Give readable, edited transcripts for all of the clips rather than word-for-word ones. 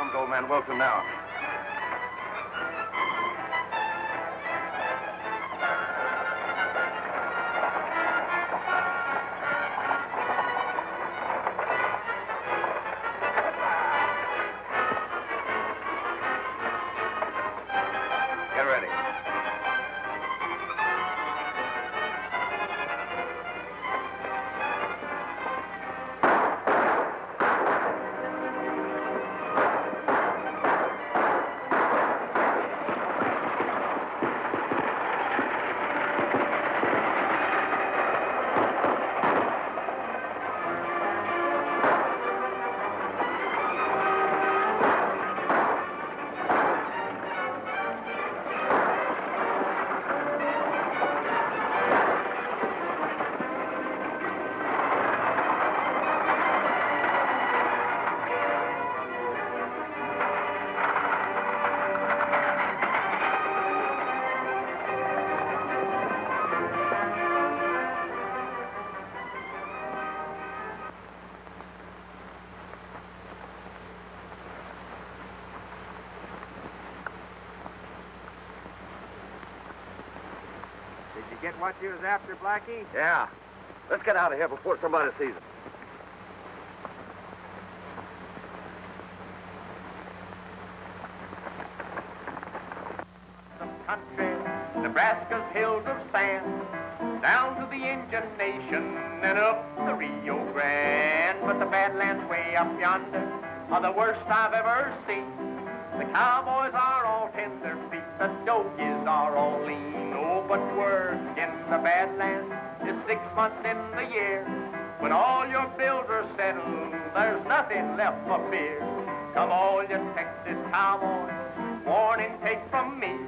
comes old man Wilson now. Get ready. Did you get what you was after, Blackie? Yeah. Let's get out of here before somebody sees us. Some country, Nebraska's hills of sand, down to the Indian Nation and up the Rio Grande. But the Badlands way up yonder are the worst I've ever seen. The cowboys are all tender feet, the dogies are all lean. Oh, but work in the Badlands is 6 months in the year. When all your bills are settled, there's nothing left for fear. Come all you Texas cowboys, warning take from me.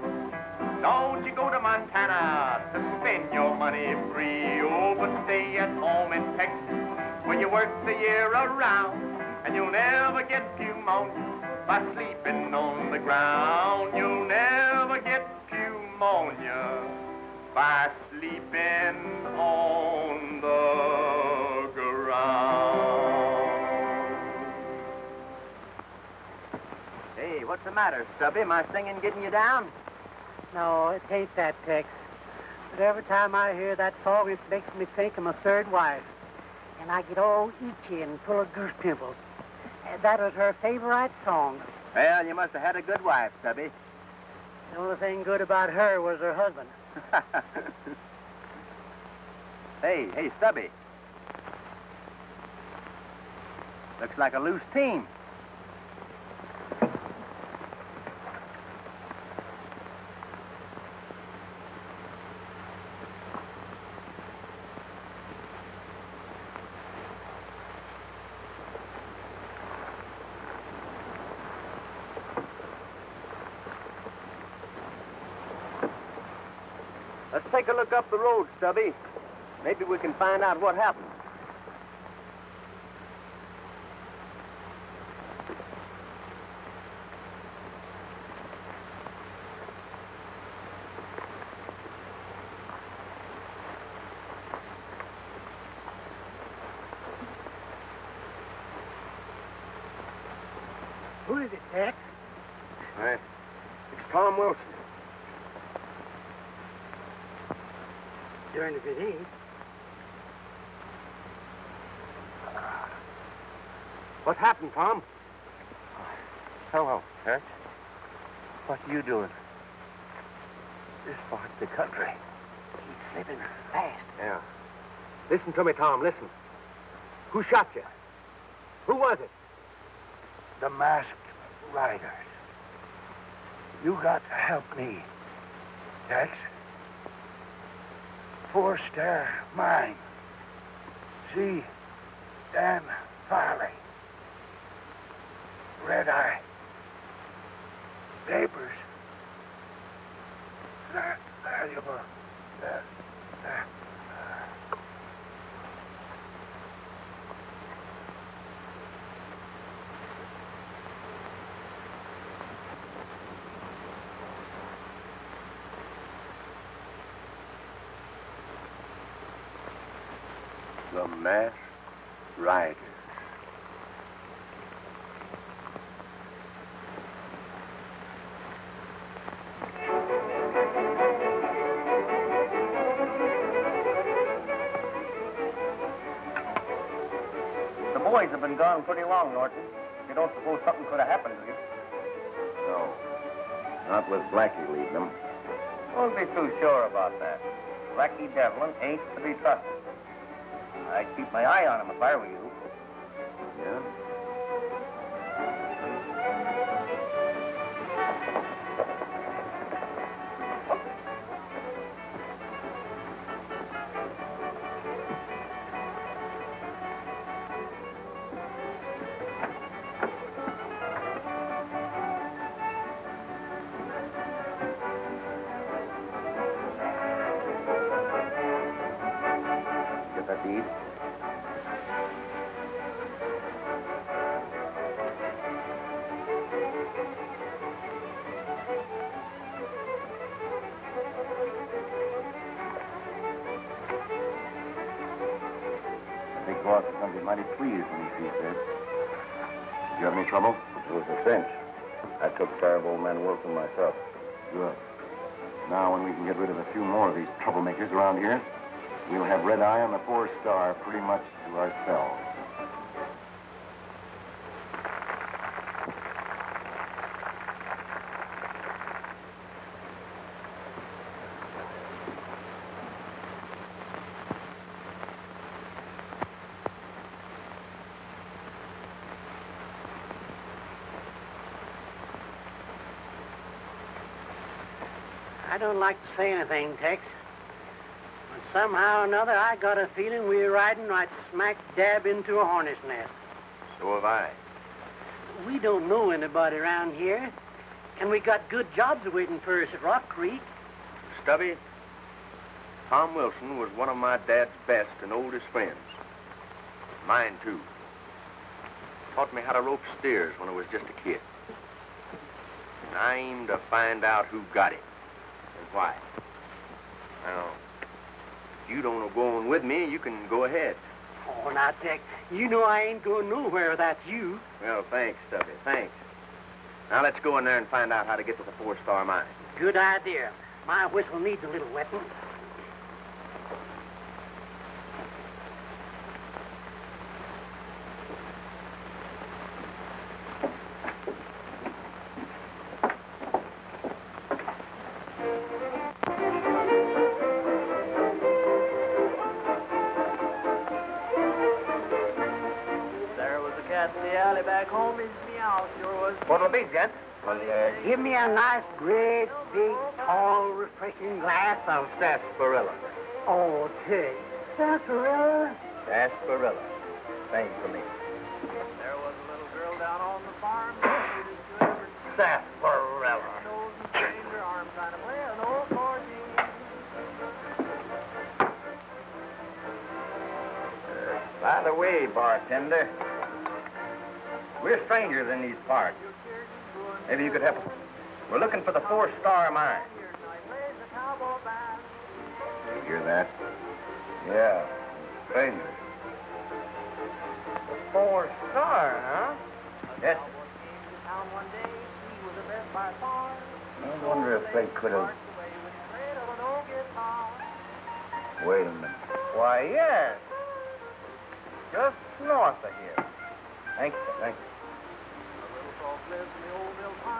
Don't you go to Montana to spend your money free. Oh, but stay at home in Texas where you work the year around, and you'll never get pneumonia by sleeping on the ground. You'll never get pneumonia by sleeping on the ground. Hey, what's the matter, Stubby? My singing getting you down? No, it ain't that, Tex. But every time I hear that song, it makes me think of my third wife. And I get all itchy and full of goose pimples. That was her favorite song. Well, you must have had a good wife, Stubby. The only thing good about her was her husband. Hey, Stubby. Looks like a loose team. Let's take a look up the road, Stubby. Maybe we can find out what happened. Who is it, Tex? It's Tom Wilson. Darn if it ain't. What happened, Tom? Hello, Tex. What are you doing? This part's the country. He's slipping fast. Yeah. Listen to me, Tom, listen. Who shot you? Who was it? The Masked Riders. You got to help me, Tex. Forced their mine. See Dan Farley. Red Eye. Papers. Valuable. The Masked Riders. boys have been gone pretty long, Norton. You don't suppose something could have happened to you? No. Not with Blackie leading them. Don't be too sure about that. Blackie Devlin ain't to be trusted. I'd keep my eye on him if I were you. Yeah? Get that deed? The big boss is going to be mighty pleased when he sees this. Did you have any trouble? It was a cinch. I took care of old man Wilson myself. Good. Now, when we can get rid of a few more of these troublemakers around here, we'll have Red Eye on the 4-star pretty much to ourselves. I don't like to say anything, Tex. But somehow or another, I got a feeling we're riding right smack dab into a hornet's nest. So have I. We don't know anybody around here, and we got good jobs waiting for us at Rock Creek. Stubby, Tom Wilson was one of my dad's best and oldest friends. Mine, too. Taught me how to rope steers when I was just a kid. And I aim to find out who got it and why. Now, if you don't know going with me, you can go ahead. Oh, now, Tex, you know I ain't going nowhere without you. Well, thanks, Stubby, thanks. Now, let's go in there and find out how to get to the 4-star mine. Good idea. My whistle needs a little wetting. What'll it be, gent? Well, give me a nice, great, big, tall, refreshing glass of... Sarsaparilla. Oh, Tex, sarsaparilla? Sarsaparilla. Same for me. There was a little girl down on the farm. Sarsaparilla. Her arms trying to play an old 14. By the way, bartender, we're strangers in these parts. Maybe you could help us. We're looking for the 4-star mine. You hear that? Yeah, strangers. The 4-star, huh? Yes. Town one day, he was the best by far. I wonder if they could have... Wait a minute. Why, yes. Just north of here. Thank you, thank you.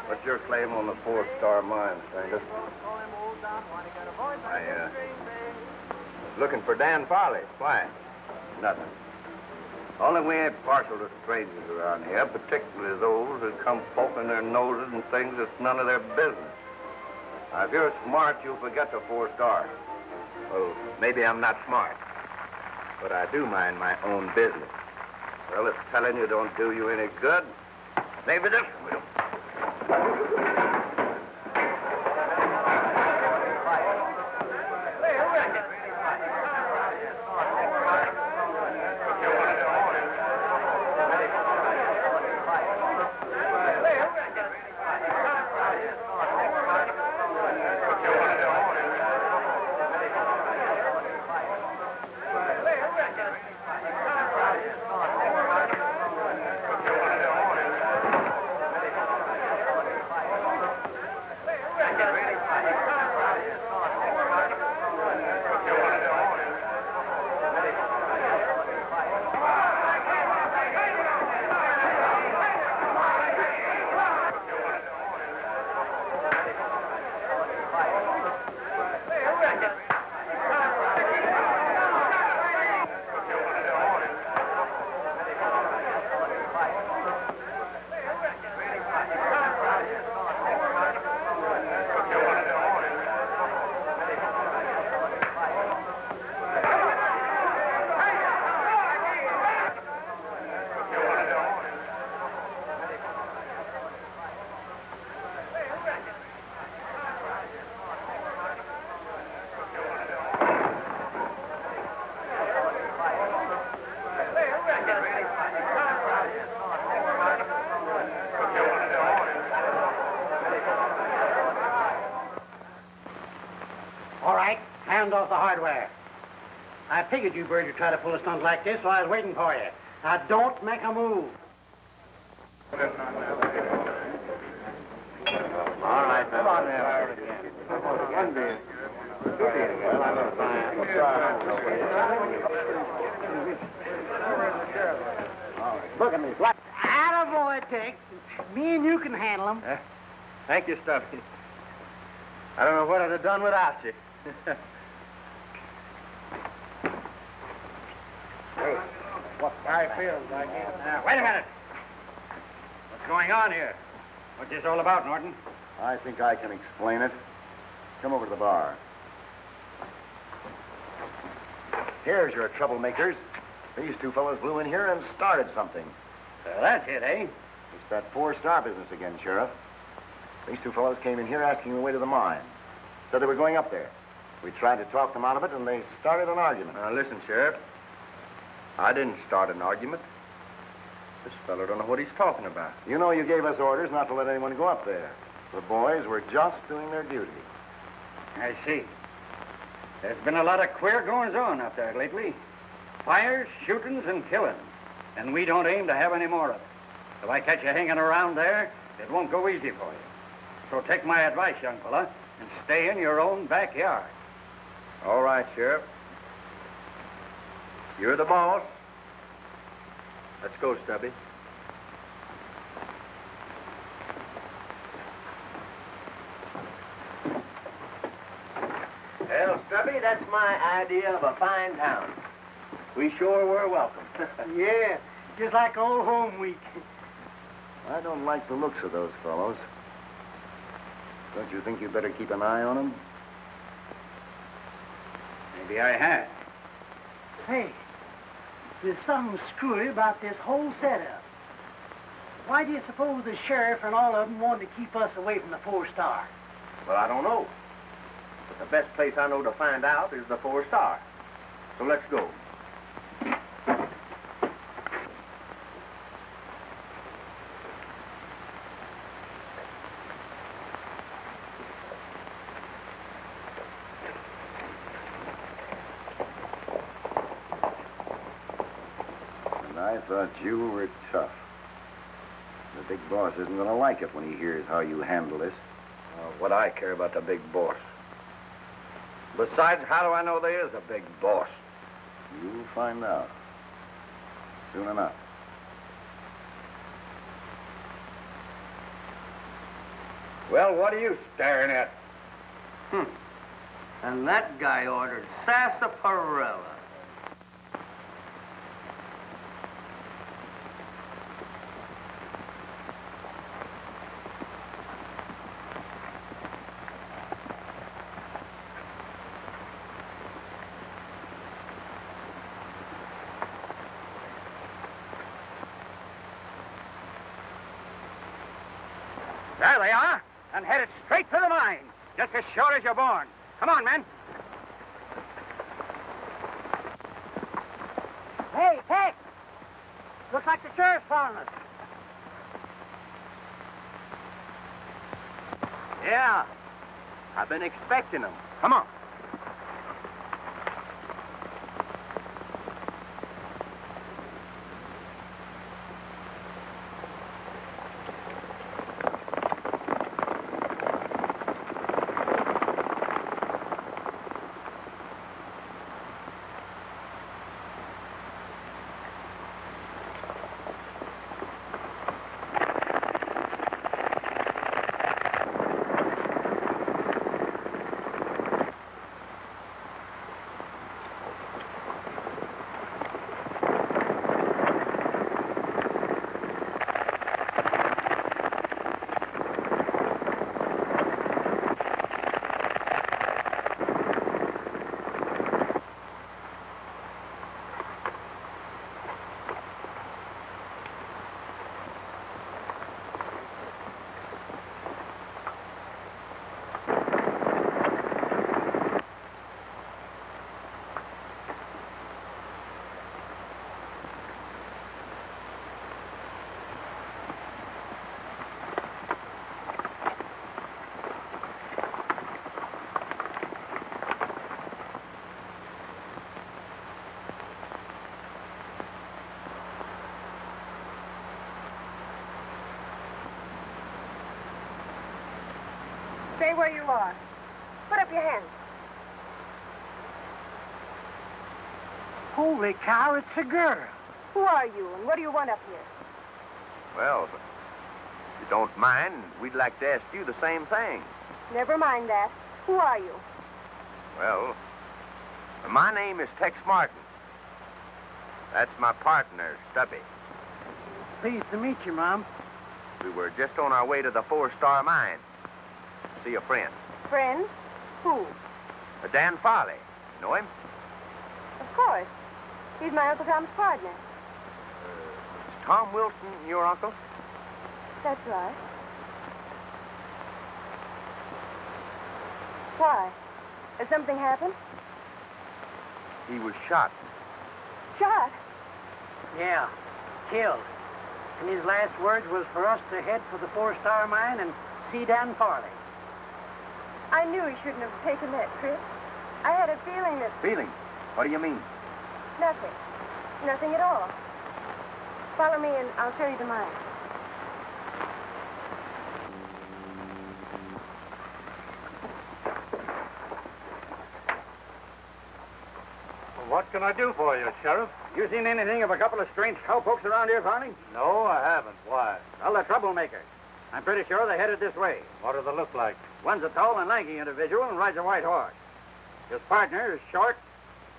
What's your claim on the 4-star mine, stranger? I, was looking for Dan Farley. Why? Nothing. Only we ain't partial to strangers around here, particularly those who come poking their noses and things that's none of their business. Now, if you're smart, you'll forget the 4-star. Well, maybe I'm not smart, but I do mind my own business. Well, if telling you don't do you any good, maybe this will. hands off the hardware. I figured you birds would try to pull a stunt like this, so I was waiting for you. Now, don't make a move. All right, come on there. Look at me. What? Attaboy, Tex. Me and you can handle them. Thank you, Stuffy. I don't know what I'd have done without you. Hey, what I feels like it. Now, wait a minute. What's going on here? What's this all about, Norton? I think I can explain it. Come over to the bar. Here's your troublemakers. These two fellows blew in here and started something. That's it, eh? It's that four-star business again, Sheriff. These two fellows came in here asking the way to the mine. Said they were going up there. We tried to talk them out of it, and they started an argument. Now, listen, Sheriff. I didn't start an argument. This fellow don't know what he's talking about. You know you gave us orders not to let anyone go up there. The boys were just doing their duty. I see. There's been a lot of queer goings-on up there lately. Fires, shootings, and killings. And we don't aim to have any more of it. If I catch you hanging around there, it won't go easy for you. So take my advice, young fella, and stay in your own backyard. All right, Sheriff. You're the boss. Let's go, Stubby. Well, Stubby, that's my idea of a fine town. We sure were welcome. Yeah, just like old home week. I don't like the looks of those fellows. Don't you think you'd better keep an eye on them? Maybe I had. Hey, there's something screwy about this whole setup. Why do you suppose the sheriff and all of them wanted to keep us away from the four-star? Well, I don't know. But the best place I know to find out is the four-star. So let's go. I thought you were tough. The big boss isn't going to like it when he hears how you handle this. What I care about the big boss. Besides, how do I know there is a big boss? You'll find out. Soon enough. Well, what are you staring at? And that guy ordered sarsaparilla. There they are, and headed straight for the mine, just as sure as you're born. Come on, men. Hey, Tex! Looks like the sheriff's following us. Yeah. I've been expecting them. Come on. Stay where you are. Put up your hands. Holy cow, it's a girl. Who are you, and what do you want up here? Well, if you don't mind, we'd like to ask you the same thing. Never mind that. Who are you? Well, my name is Tex Martin. That's my partner, Stubby. Pleased to meet you, Mom. We were just on our way to the Four-Star Mine. See a friend. Friend? Who? Dan Farley. Know him? Of course. He's my Uncle Tom's partner. Is Tom Wilson your uncle? That's right. Why? Has something happened? He was shot. Shot? Yeah, killed. And his last words was for us to head for the Four-Star Mine and see Dan Farley. I knew he shouldn't have taken that trip. I had a feeling that... Feeling? What do you mean? Nothing. Nothing at all. Follow me and I'll show you the mine. What can I do for you, Sheriff? You seen anything of a couple of strange cowpokes around here, Farley? No, I haven't. Why? Well, they're troublemakers. I'm pretty sure they're headed this way. What do they look like? One's a tall and lanky individual and rides a white horse. His partner is short,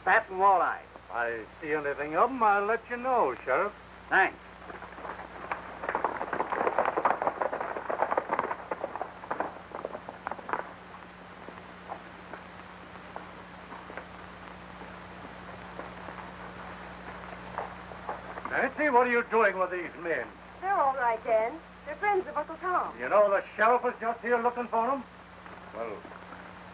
fat, and wall-eyed. If I see anything of them, I'll let you know, Sheriff. Thanks. Nancy, what are you doing with these men? They're all right, Dan. They're friends of Uncle Tom. You know the sheriff was just here looking for them? Well,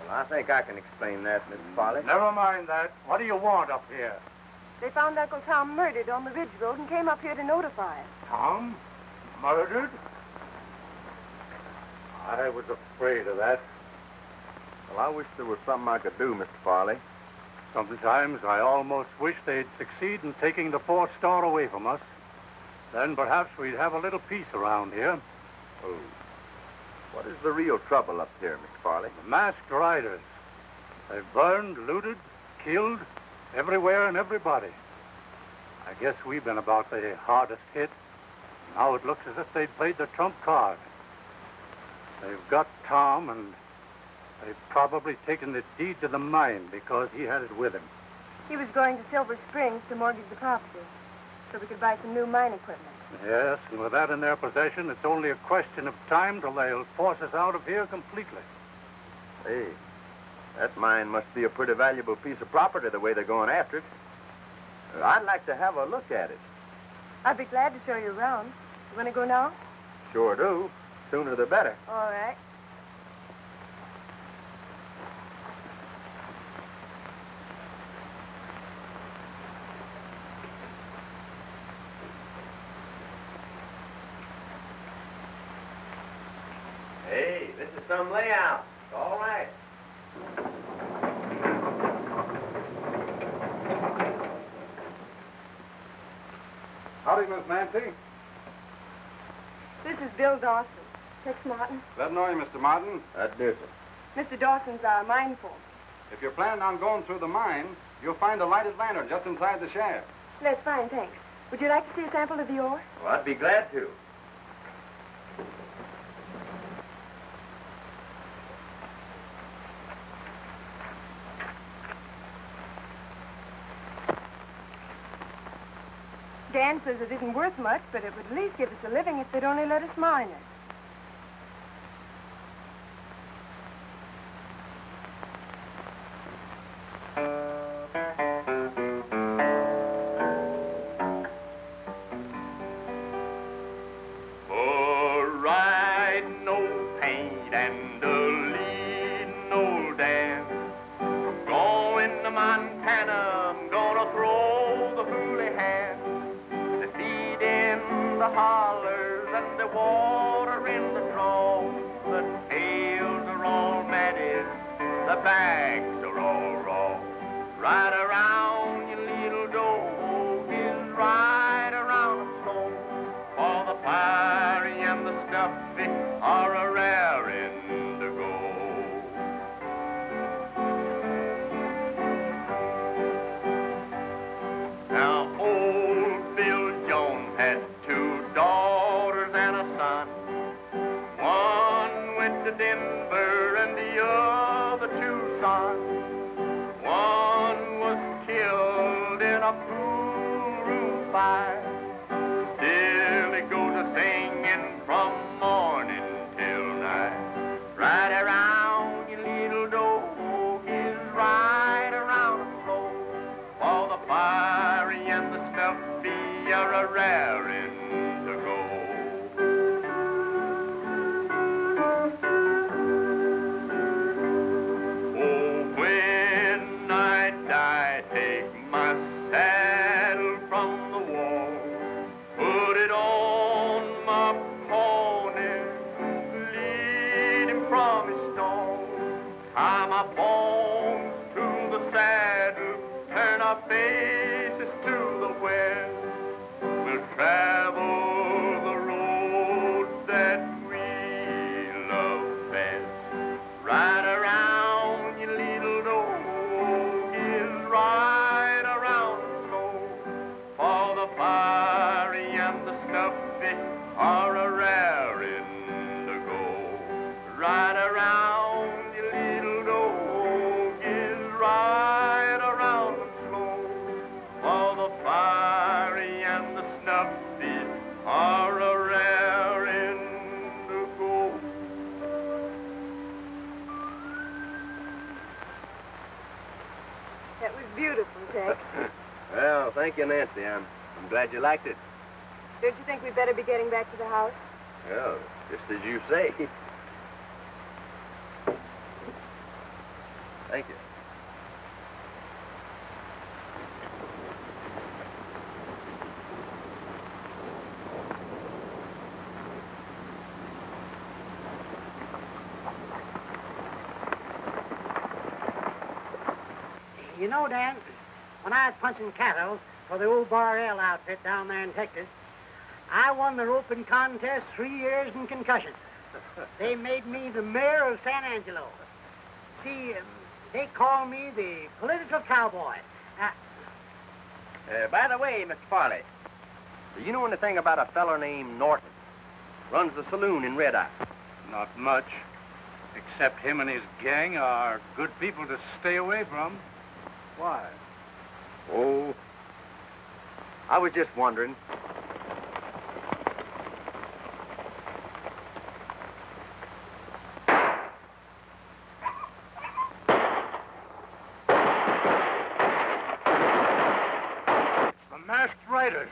I think I can explain that, Mrs. Farley. Never mind that. What do you want up here? They found Uncle Tom murdered on the Ridge Road and came up here to notify us. Tom? Murdered? I was afraid of that. Well, I wish there was something I could do, Mr. Farley. Sometimes I almost wish they'd succeed in taking the Four-Star away from us. Then perhaps we'd have a little peace around here. Oh. What is the real trouble up here, Mr. Farley? The masked riders. They've burned, looted, killed, everywhere and everybody. I guess we've been about the hardest hit. Now it looks as if they'd played the trump card. They've got Tom, and they've probably taken the deed to the mine because he had it with him. He was going to Silver Springs to mortgage the property so we could buy some new mine equipment. Yes, and with that in their possession, it's only a question of time till they'll force us out of here completely. Hey, that mine must be a pretty valuable piece of property the way they're going after it. I'd like to have a look at it. I'd be glad to show you around. You want to go now? Sure do. Sooner the better. All right. Hey, this is some layout. All right. Howdy, Miss Nancy. This is Bill Dawson. Tex Martin. Glad to know you, Mr. Martin. That's different. Mr. Dawson's our mine foreman. If you're planning on going through the mine, you'll find a lighted lantern just inside the shaft. That's fine, thanks. Would you like to see a sample of the ore? Well, I'd be glad to. Dan says it isn't worth much, but it would at least give us a living if they'd only let us mine it. Are a rare indigo. to Denver and the other Tucson. One was killed in a pool room fire. Still it goes a singing from morning till night. Right around your little dog is right around the floor. For the fiery and the stuffy are a raring to go. Oh, when I die, take my saddle from the wall, put it on my pony, lead him from his stall, tie my bones to the saddle, turn our faces to the west. We'll travel the road that we love best. Right around your little dog is right around the slow. For the fiery and the stuffy are a raring to go. Right around your little dog is right around the slow. For the fiery and the snuffy are a raring to go. That was beautiful, Tex. Well, thank you, Nancy. I'm glad you liked it. Don't you think we'd better be getting back to the house? Well, just as you say. Thank you. You know, Dan, when I was punching cattle for the old Bar L outfit down there in Texas, I won the roping contest 3 years in concussion. They made me the mayor of San Angelo. See, they call me the political cowboy. By the way, Mr. Farley, do you know anything about a feller named Norton? Runs the saloon in Red Eye. Not much, except him and his gang are good people to stay away from. Why? Oh, I was just wondering. The masked riders.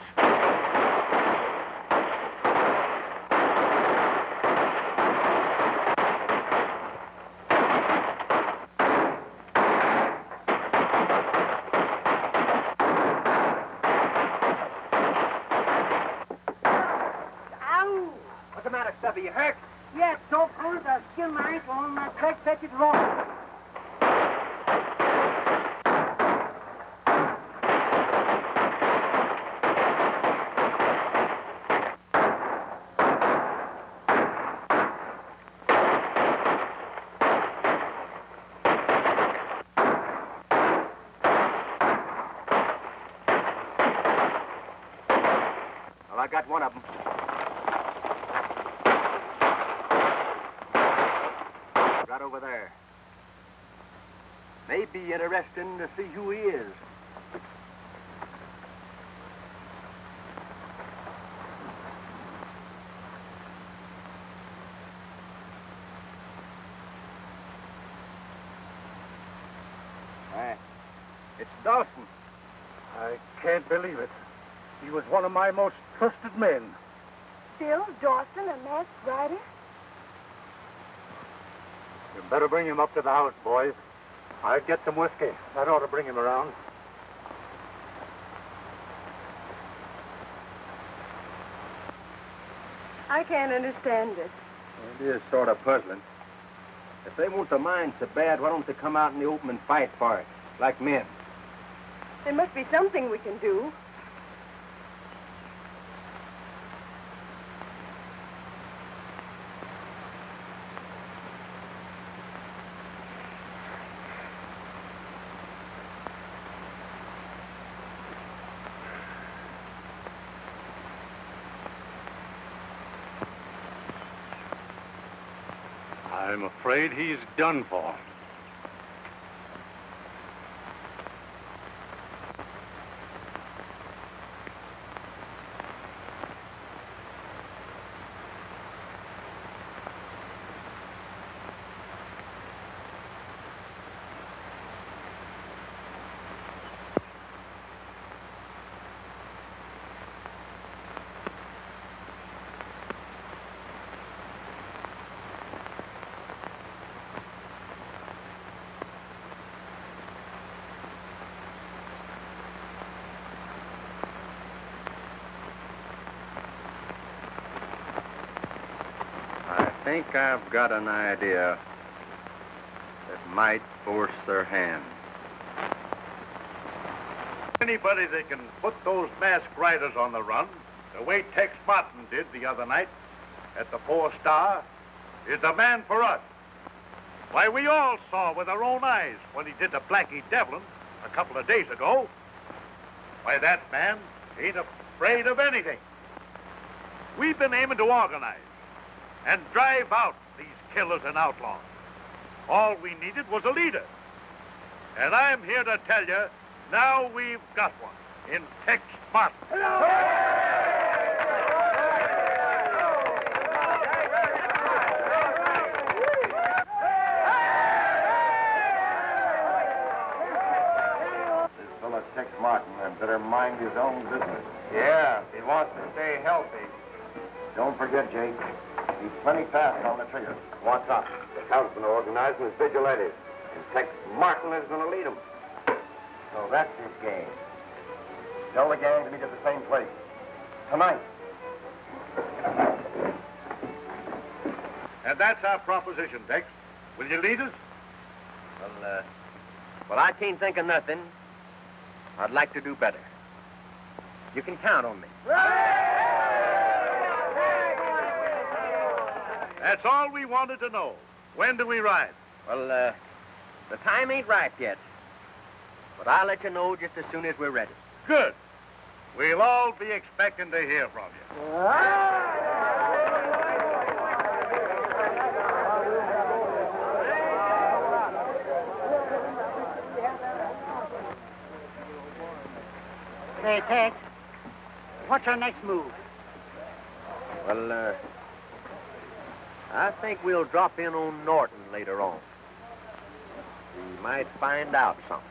Ow! What's the matter, Stubby? You hurt? Yeah, it's so cold I skinned my ankle on my crack-fetched rock. Well, I got one of them. Right over there. May be interesting to see who he is. It's Dawson. I can't believe it. He was one of my most trusted men. Bill Dawson, a masked rider? You better bring him up to the house, boys. I'll get some whiskey. That ought to bring him around. I can't understand it. It is sort of puzzling. If they want the mine so bad, why don't they come out in the open and fight for it, like men? There must be something we can do. I'm afraid he's done for. I think I've got an idea that might force their hand. Anybody that can put those masked riders on the run, the way Tex Martin did the other night at the 4 Star, is the man for us. Why, we all saw with our own eyes when he did the Blackie Devlin a couple of days ago. Why, that man ain't afraid of anything. We've been aiming to organize and drive out these killers and outlaws. All we needed was a leader. And I'm here to tell you, now we've got one in Tex Martin. This fellow Tex Martin had better mind his own business. Yeah, he wants to stay healthy. Don't forget, Jake. He's plenty fast on the trigger. What's up? The Count's been organizing his vigilantes, and Tex Martin is going to lead them. So that's his game. Tell the gang to meet at the same place. Tonight. And that's our proposition, Tex. Will you lead us? Well, I can't think of nothing. I'd like to do better. You can count on me. That's all we wanted to know. When do we ride? Well, the time ain't right yet. But I'll let you know just as soon as we're ready. Good. We'll all be expecting to hear from you. Say, Tex, what's our next move? Well, I think we'll drop in on Norton later on. We might find out something.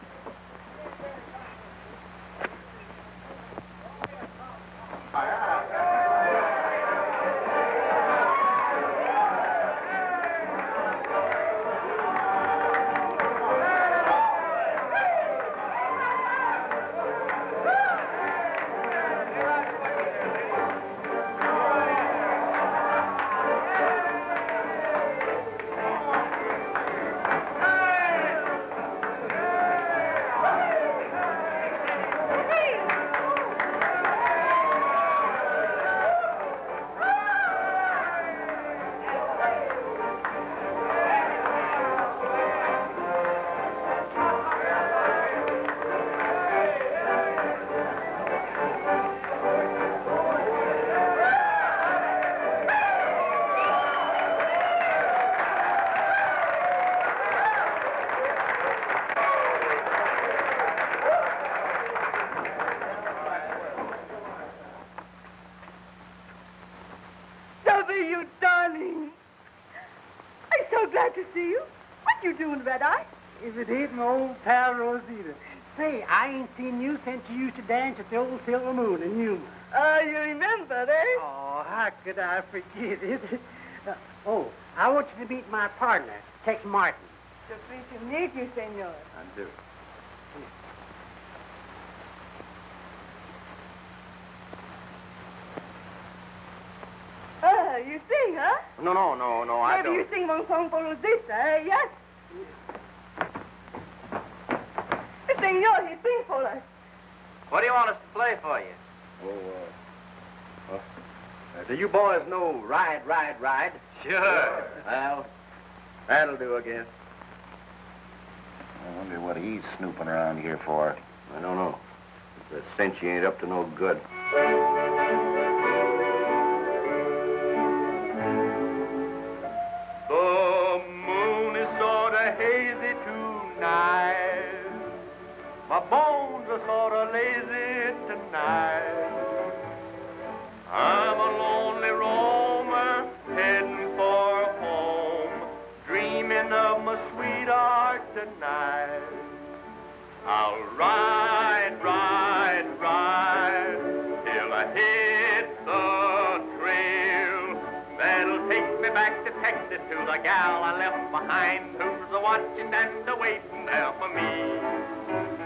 You darling. I'm so glad to see you. What you doing, Red Eye? If it ain't my old pal Rosita. Say, I ain't seen you since you used to dance at the old Silver Moon in Yuma. You remember, eh? Oh, how could I forget it? I want you to meet my partner, Tex Martin. So free to meet you, senor. I do. You sing, huh? No, I Maybe don't. you sing one song for Rosita, eh? Yes? Senor, he sing for us. What do you want us to play for you? Do you boys know Ride, Ride, Ride? Sure. Well, that'll do, I guess. I wonder what he's snooping around here for. I don't know. The cinch ain't up to no good. The My bones are sort of lazy tonight. I'm a lonely roamer heading for home, dreaming of my sweetheart tonight. I'll ride, ride, ride till I hit the trail that'll take me back to Texas to the gal I left behind, who's a watching and a waiting there for me.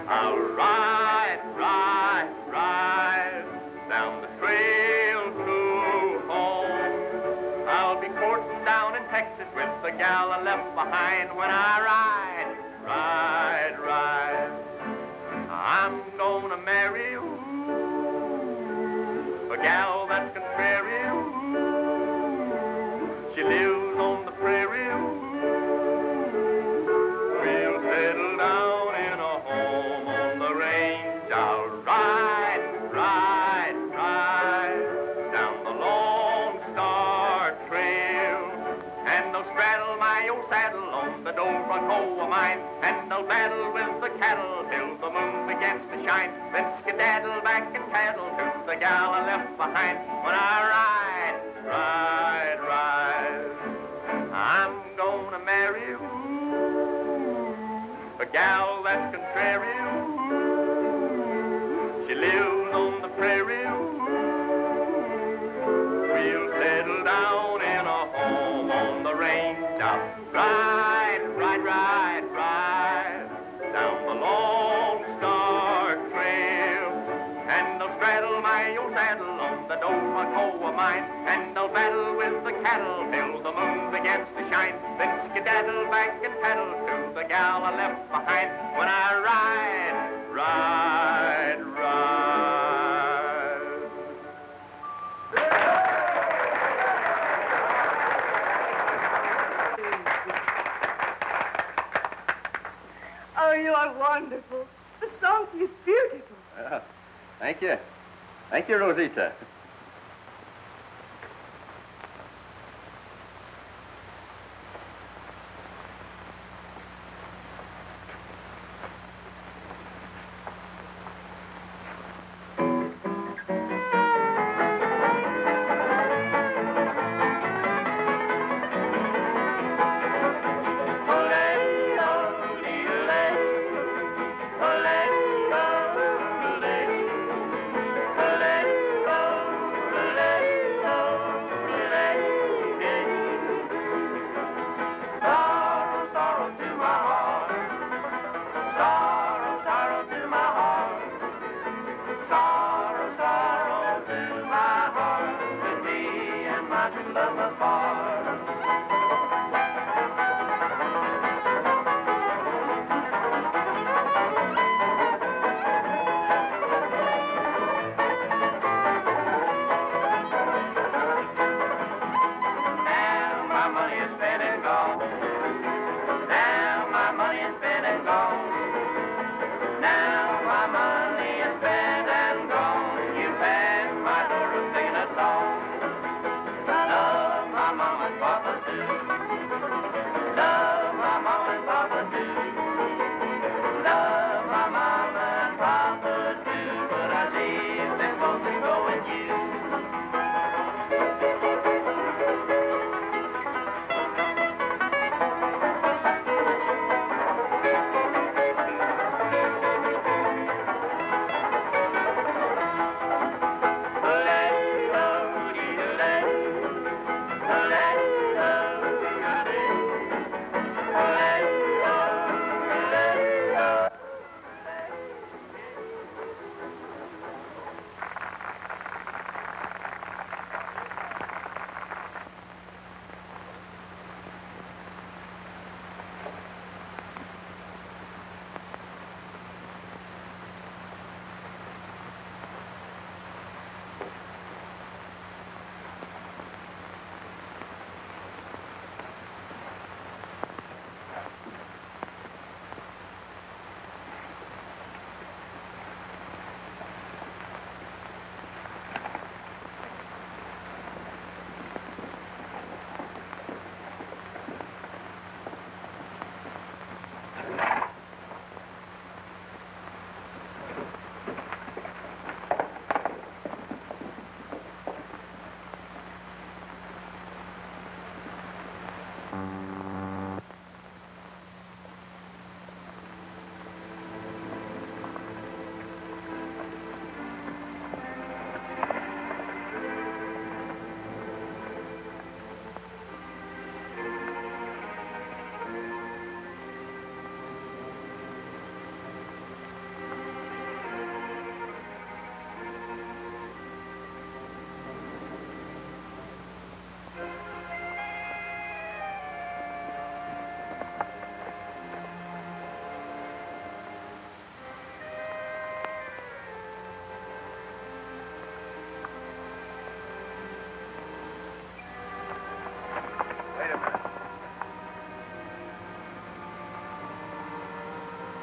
I'll ride, ride, ride down the trail to home. I'll be courting down in Texas with the gal I left behind when I ride, ride, ride. I'm gonna marry a gal that's contrary. She lives on the prairie. We'll settle down in a home on the range. I'll ride, ride, ride down the Lone Star Trail, and I'll straddle my old saddle on the Dobro of mine, and I'll battle with the cattle till the moon begins to shine, then skedaddle back and paddle to the gal I left behind when I ride, ride, ride. I'm gonna marry a gal that's contrary. She lives on the prairie. We'll settle down in a home on the range. I'll ride, ride, ride, ride down the Lone Star Trail, and I'll straddle my old saddle on the Dobro of mine, and I'll battle with the cattle till the moon begins to shine, then skedaddle back and paddle to the gal I left behind when I ride, ride, ride. Oh, you are wonderful. The song is beautiful. Thank you. Thank you, Rosita. Let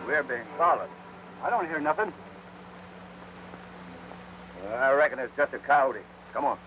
We're being followed. I don't hear nothing. I reckon it's just a coyote. Come on.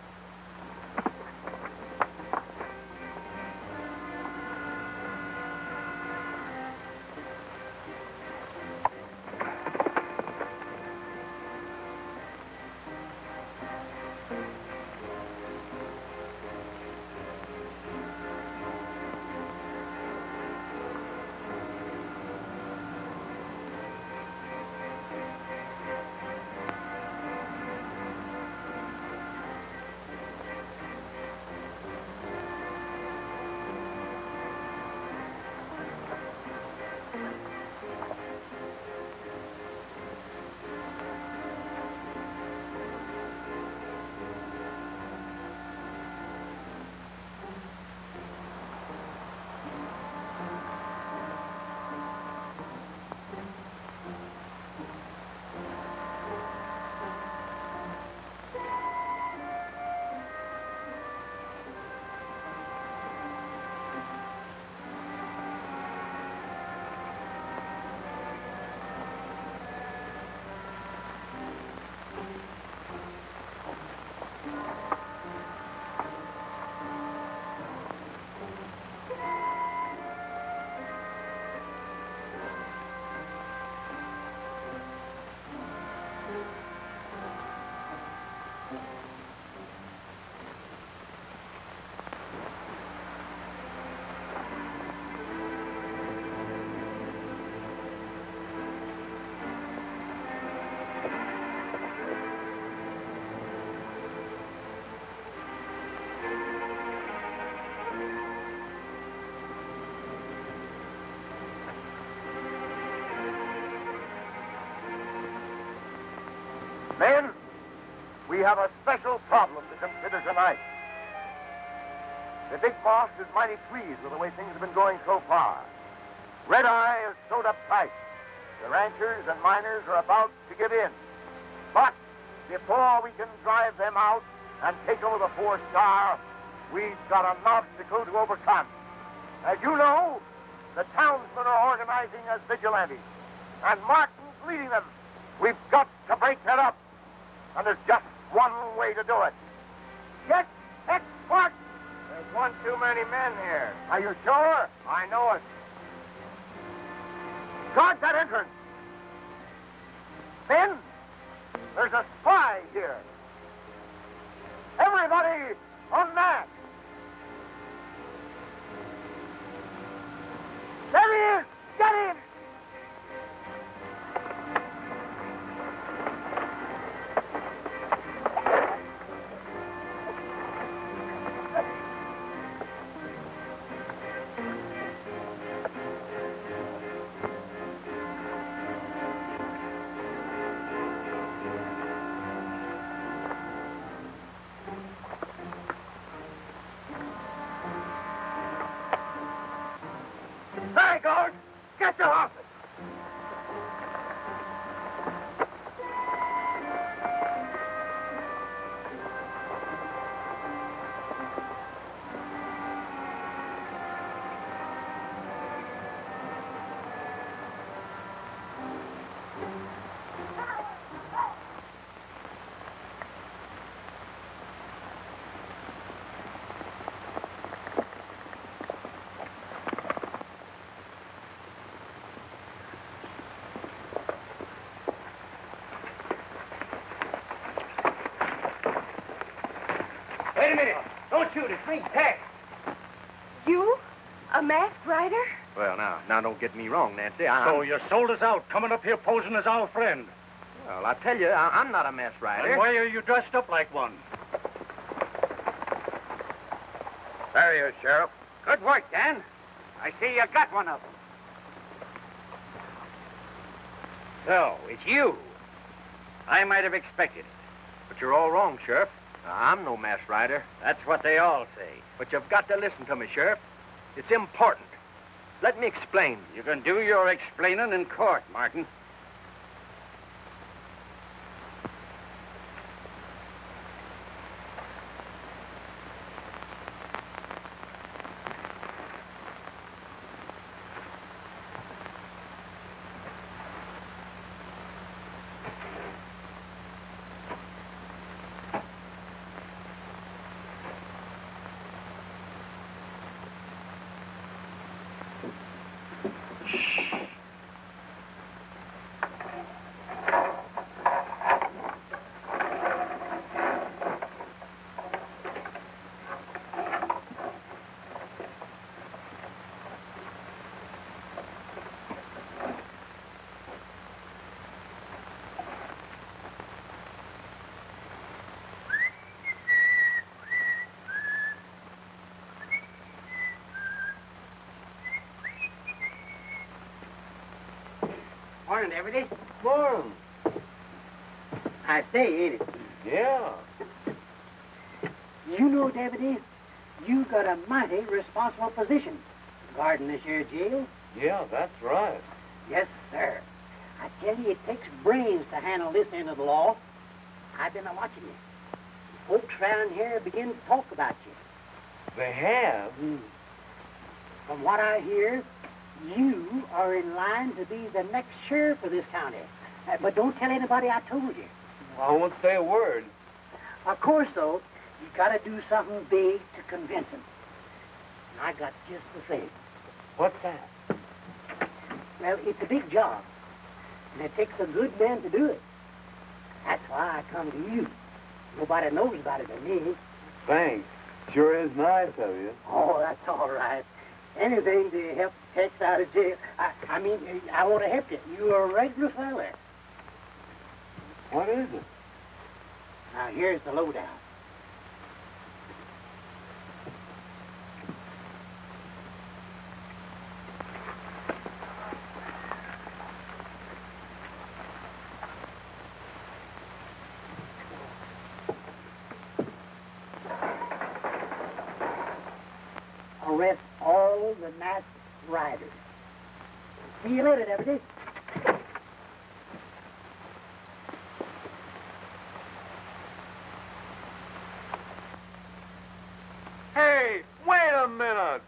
Men, we have a special problem to consider tonight. The big boss is mighty pleased with the way things have been going so far. Red Eye is sewed up tight. The ranchers and miners are about to give in. But before we can drive them out and take over the 4-Star, we've got an obstacle to overcome. As you know, the townsmen are organizing as vigilantes, and Martin's leading them. We've got to break that up. And there's just one way to do it. Get Martin! There's one too many men here. Are you sure? I know it. Guard that entrance. Men, there's a spy here. Everybody on that. There he is. Get him. There he goes. Get your horses. Wait a minute. Don't shoot. It's me, Tex. You? A masked rider? Well, now, don't get me wrong, Nancy. So you sold us out, coming up here posing as our friend. Well, I tell you, I'm not a masked rider. Then why are you dressed up like one? There he is, Sheriff. Good work, Dan. I see you got one of them. So, it's you. I might have expected it. But you're all wrong, Sheriff. I'm no masked rider. That's what they all say. But you've got to listen to me, Sheriff. It's important. Let me explain. You can do your explaining in court, Martin. Morning, Deputy. Morning. I say, ain't it? Yeah. You know, Deputy, you got a mighty responsible position guarding this here jail. Yeah, that's right. Yes, sir. I tell you, it takes brains to handle this end of the law. I've been watching you. Folks around here begin to talk about you. They have? From what I hear, you are in line to be the next sheriff of this county. But don't tell anybody I told you. I won't say a word. Of course, though, you got to do something big to convince them. And I got just the thing. What's that? Well, it's a big job, and it takes a good man to do it. That's why I come to you. Nobody knows about it but me. Thanks. Sure is nice of you. Oh, that's all right. Anything to help Tex out of jail. I mean, I want to help you. You're a regular fella. What is it? Now, here's the lowdown. Arrest all the masked riders. See you later, Deputy. Hey, wait a minute.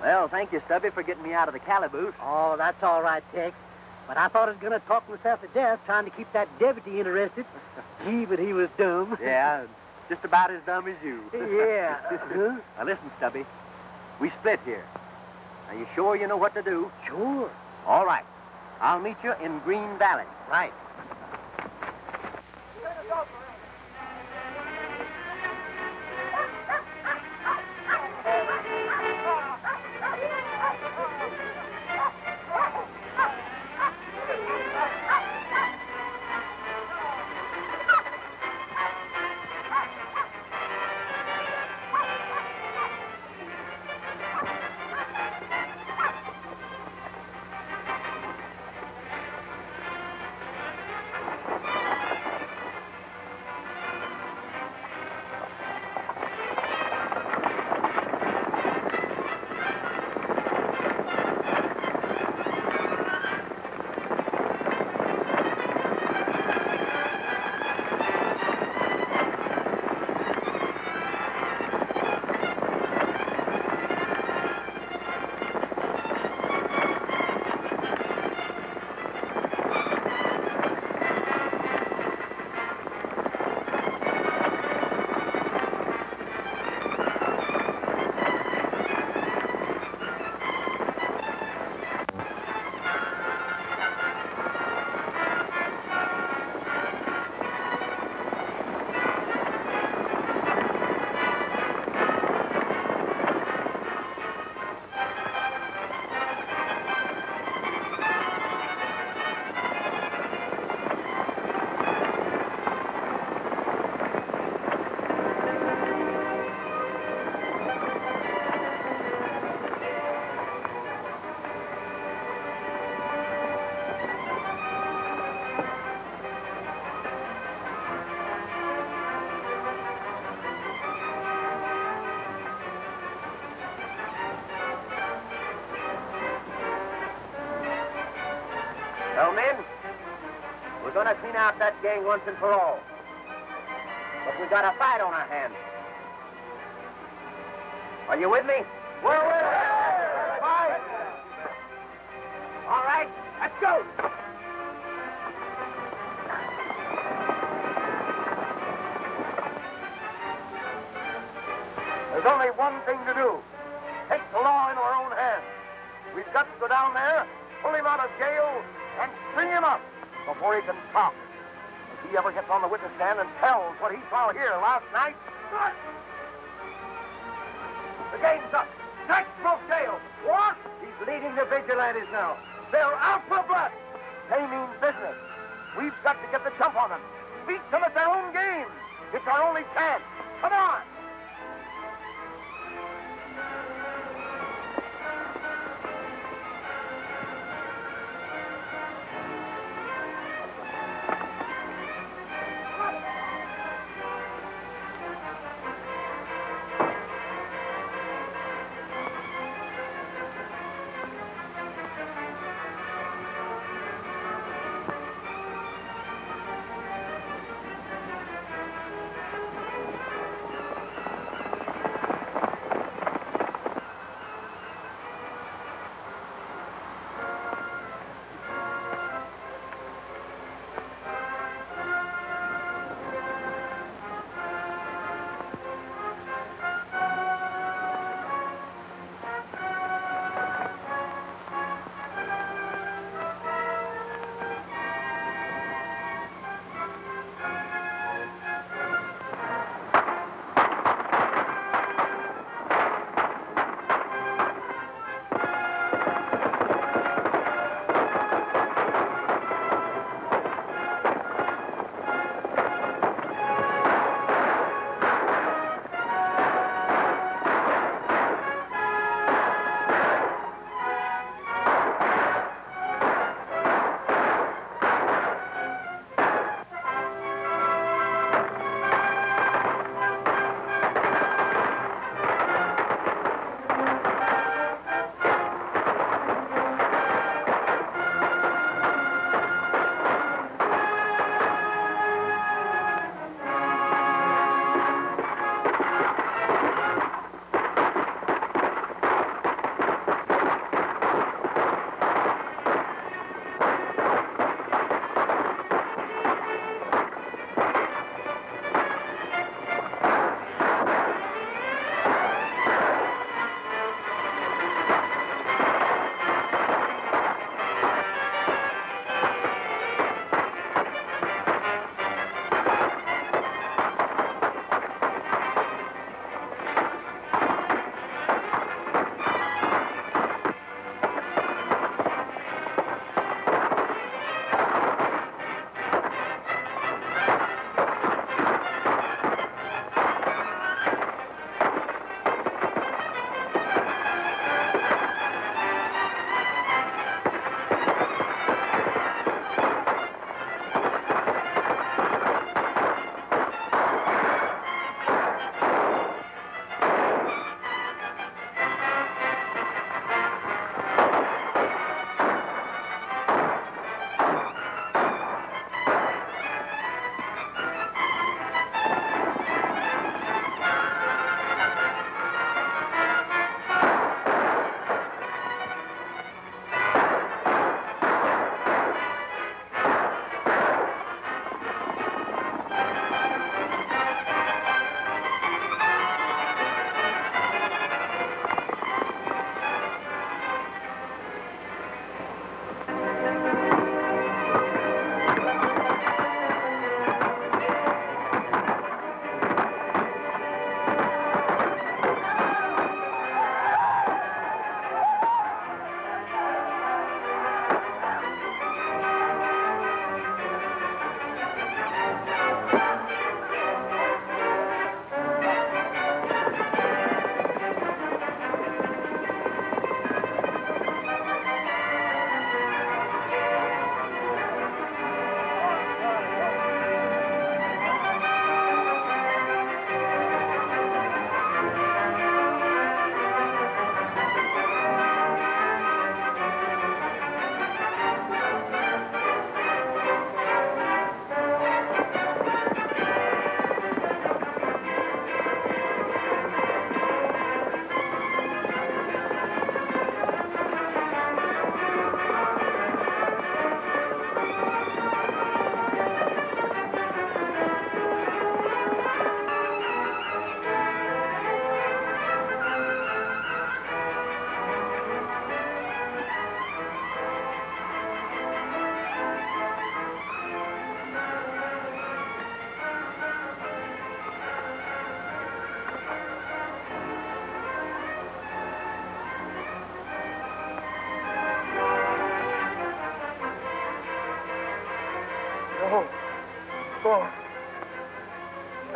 Well, thank you, Stubby, for getting me out of the calaboose. Oh, that's all right, Tex. But I thought I was going to talk myself to death trying to keep that deputy interested. Gee, but he was dumb. Yeah, just about as dumb as you. Yeah. Now, listen, Stubby. We split here. Are you sure you know what to do? Sure. All right. I'll meet you in Green Valley. Right. Well, men, we're going to clean out that gang once and for all. But we got a fight on our hands. Are you with me? We're with you. Fight. All right, let's go. There's only one thing to do. Take the law into our own hands. We've got to go down there, pull him out of jail, and string him up before he can talk. If he ever gets on the witness stand and tells what he saw here last night, The game's up. Jack Brookdale. What? He's leading the vigilantes now. They're out for blood. They mean business. We've got to get the jump on them. Beat them at their own game. It's our only chance. Come on.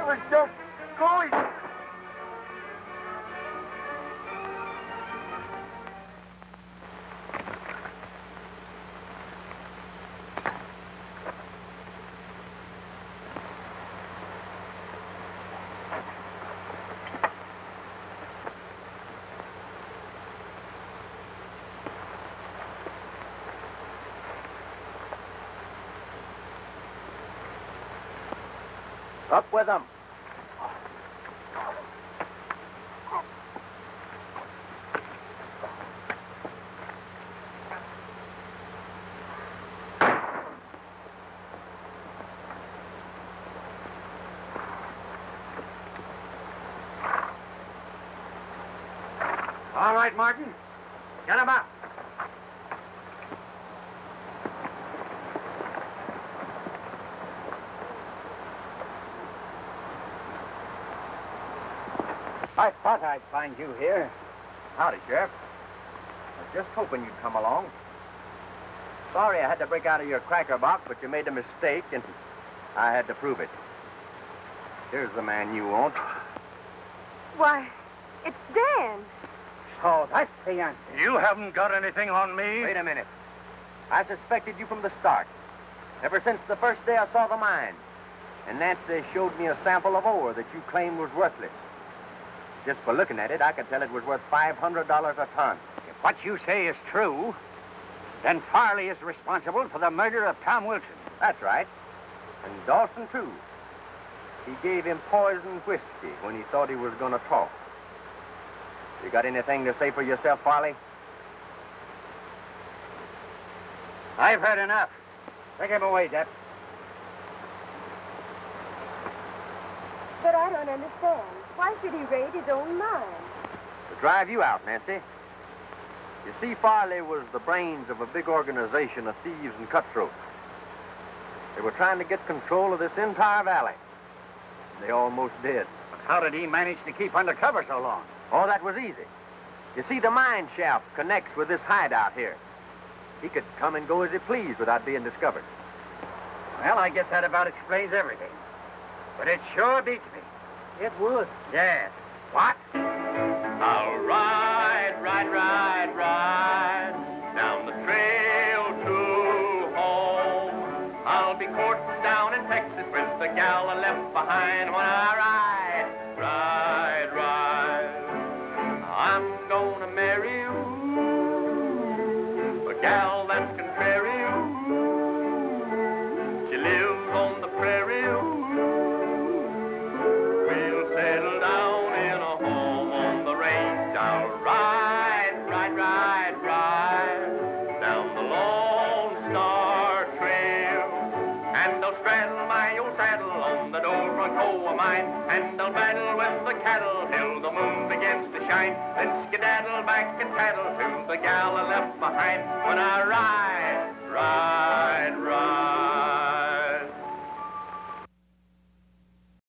It was just going. Up with them. All right, Martin. Get him up. I thought I'd find you here. Howdy, Sheriff. I was just hoping you'd come along. Sorry I had to break out of your cracker box, but you made a mistake, and I had to prove it. Here's the man you want. Why, it's Dan. So that's the answer. You haven't got anything on me. Wait a minute. I suspected you from the start. Ever since the first day I saw the mine. And Nancy showed me a sample of ore that you claimed was worthless. Just for looking at it, I could tell it was worth $500 a ton. If what you say is true, then Farley is responsible for the murder of Tom Wilson. That's right. And Dawson, too. He gave him poisoned whiskey when he thought he was going to talk. You got anything to say for yourself, Farley? I've heard enough. Take him away, Depp. But I don't understand. Why should he raid his own mine? To drive you out, Nancy. You see, Farley was the brains of a big organization of thieves and cutthroats. They were trying to get control of this entire valley. They almost did. But how did he manage to keep under cover so long? Oh, that was easy. You see, the mine shaft connects with this hideout here. He could come and go as he pleased without being discovered. Well, I guess that about explains everything. But it sure beats me. It would. Yes. What? I'll ride, ride, ride, ride down the trail to home. I'll be courting down in Texas with the gal I left behind when I ride, ride, ride. I'm gonna marry you, a gal that's contrary. She lives on the prairie. We'll settle down in a home on the range. I'll ride, ride, ride, ride down the Lone Star Trail. And I'll straddle my old saddle on the Dobrun coal of mine. And I'll battle with the cattle till the moon begins to shine. Then skedaddle back and paddle to the gal